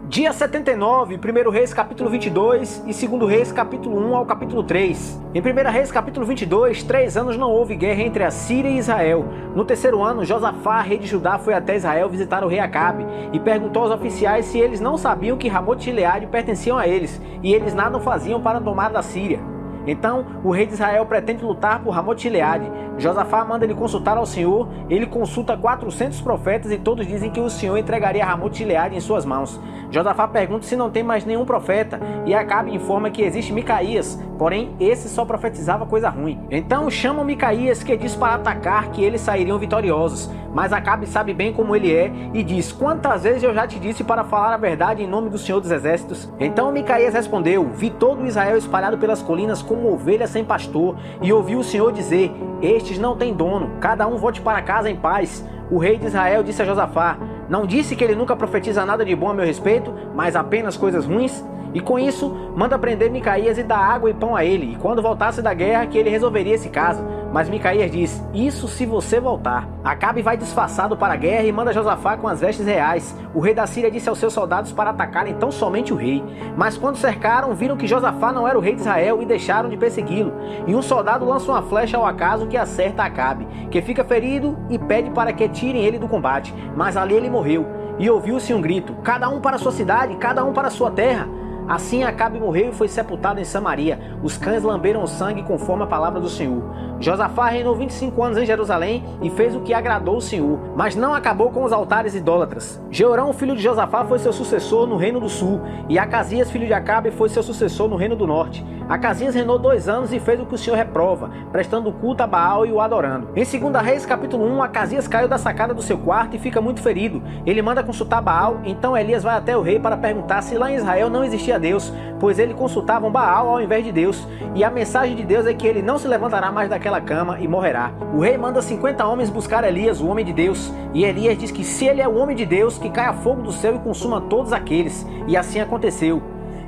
Dia 79, 1 Reis capítulo 22 e 2 Reis capítulo 1 ao capítulo 3. Em 1 Reis capítulo 22, 3 anos não houve guerra entre a Síria e Israel. No terceiro ano, Josafá, rei de Judá, foi até Israel visitar o rei Acabe e perguntou aos oficiais se eles não sabiam que Ramote de Gileade pertenciam a eles, e eles nada faziam para tomar da Síria. Então, o rei de Israel pretende lutar por Ramote de Gileade. Josafá manda ele consultar ao Senhor, ele consulta 400 profetas e todos dizem que o Senhor entregaria Ramote de Gileade em suas mãos. Josafá pergunta se não tem mais nenhum profeta, e Acabe informa que existe Micaías, porém esse só profetizava coisa ruim. Então chamam Micaías, que diz para atacar que eles sairiam vitoriosos, mas Acabe sabe bem como ele é e diz: quantas vezes eu já te disse para falar a verdade em nome do Senhor dos Exércitos? Então Micaías respondeu: vi todo Israel espalhado pelas colinas como ovelhas sem pastor, e ouvi o Senhor dizer: estes não têm dono, cada um volte para casa em paz. O rei de Israel disse a Josafá: não disse que ele nunca profetiza nada de bom a meu respeito, mas apenas coisas ruins? E com isso, manda prender Micaías e dar água e pão a ele, e quando voltasse da guerra que ele resolveria esse caso. Mas Micaías diz: isso se você voltar. Acabe vai disfarçado para a guerra e manda Josafá com as vestes reais. O rei da Síria disse aos seus soldados para atacarem tão somente o rei. Mas quando cercaram, viram que Josafá não era o rei de Israel e deixaram de persegui-lo. E um soldado lança uma flecha ao acaso que acerta Acabe, que fica ferido e pede para que tirem ele do combate. Mas ali ele morreu. E ouviu-se um grito: cada um para sua cidade, cada um para sua terra. Assim Acabe morreu e foi sepultado em Samaria. Os cães lamberam o sangue conforme a palavra do Senhor. Josafá reinou 25 anos em Jerusalém e fez o que agradou o Senhor, mas não acabou com os altares idólatras. Jeorão, filho de Josafá, foi seu sucessor no reino do sul, e Acasias, filho de Acabe, foi seu sucessor no reino do norte. Acasias reinou 2 anos e fez o que o Senhor reprova, prestando culto a Baal e o adorando. Em 2 Reis capítulo 1, Acasias caiu da sacada do seu quarto e fica muito ferido. Ele manda consultar Baal, então Elias vai até o rei para perguntar se lá em Israel não existia Deus, pois eles consultavam Baal ao invés de Deus, e a mensagem de Deus é que ele não se levantará mais daquela cama e morrerá. O rei manda 50 homens buscar Elias, o homem de Deus, e Elias diz que se ele é o homem de Deus, que caia fogo do céu e consuma todos aqueles, e assim aconteceu.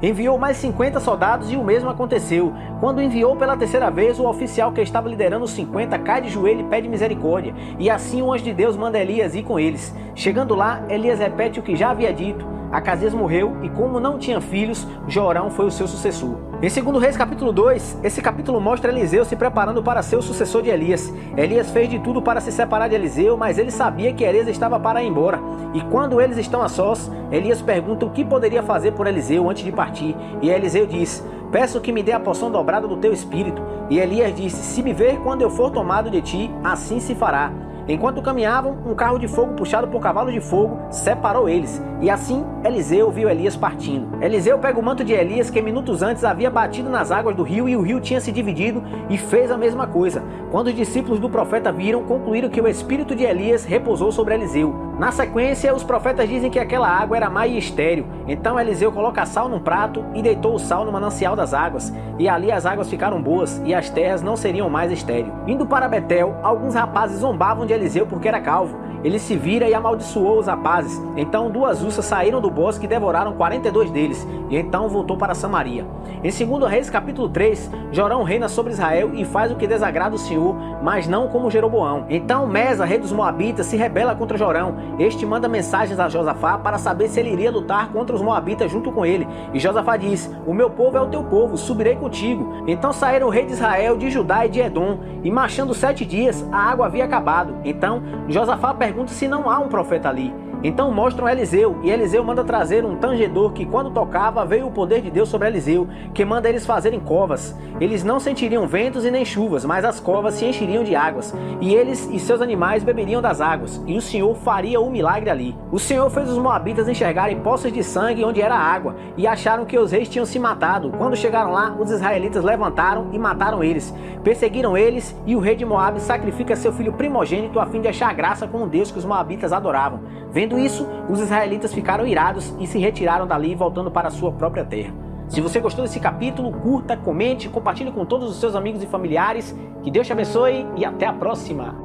Enviou mais 50 soldados e o mesmo aconteceu. Quando enviou pela terceira vez, o oficial que estava liderando os 50 cai de joelho e pede misericórdia, e assim o anjo de Deus manda Elias ir com eles. Chegando lá, Elias repete o que já havia dito. Acasias morreu e, como não tinha filhos, Jorão foi o seu sucessor. Em 2 Reis capítulo 2, esse capítulo mostra Eliseu se preparando para ser o sucessor de Elias. Elias fez de tudo para se separar de Eliseu, mas ele sabia que Elias estava para ir embora. E quando eles estão a sós, Elias pergunta o que poderia fazer por Eliseu antes de partir. E Eliseu diz: peço que me dê a porção dobrada do teu espírito. E Elias disse: se me ver quando eu for tomado de ti, assim se fará. Enquanto caminhavam, um carro de fogo puxado por cavalos de fogo separou eles, e assim Eliseu viu Elias partindo. Eliseu pega o manto de Elias, que minutos antes havia batido nas águas do rio, e o rio tinha se dividido, e fez a mesma coisa. Quando os discípulos do profeta viram, concluíram que o espírito de Elias repousou sobre Eliseu. Na sequência, os profetas dizem que aquela água era má e estéril. Então Eliseu coloca sal num prato e deitou o sal no manancial das águas, e ali as águas ficaram boas e as terras não seriam mais estéreis. Indo para Betel, alguns rapazes zombavam de Eliseu porque era calvo. Ele se vira e amaldiçoou os rapazes. Então 2 ursas saíram do bosque e devoraram 42 deles, e então voltou para Samaria. Em 2 Reis capítulo 3, Jorão reina sobre Israel e faz o que desagrada o Senhor, mas não como Jeroboão. Então Mesa, rei dos Moabitas, se rebela contra Jorão. Este manda mensagens a Josafá para saber se ele iria lutar contra os Moabitas junto com ele. E Josafá diz: o meu povo é o teu povo, subirei contigo. Então saíram o rei de Israel, de Judá e de Edom, e marchando 7 dias, a água havia acabado. Então Josafá pergunta se não há um profeta ali. Então mostram Eliseu, e Eliseu manda trazer um tangedor que, quando tocava, veio o poder de Deus sobre Eliseu, que manda eles fazerem covas. Eles não sentiriam ventos e nem chuvas, mas as covas se encheriam de águas, e eles e seus animais beberiam das águas, e o Senhor faria o milagre ali. O Senhor fez os moabitas enxergarem poças de sangue onde era água, e acharam que os reis tinham se matado. Quando chegaram lá, os israelitas levantaram e mataram eles. Perseguiram eles, e o rei de Moabe sacrifica seu filho primogênito a fim de achar graça com o Deus que os moabitas adoravam. Vendo isso, os israelitas ficaram irados e se retiraram dali, voltando para a sua própria terra. Se você gostou desse capítulo, curta, comente, compartilhe com todos os seus amigos e familiares. Que Deus te abençoe e até a próxima!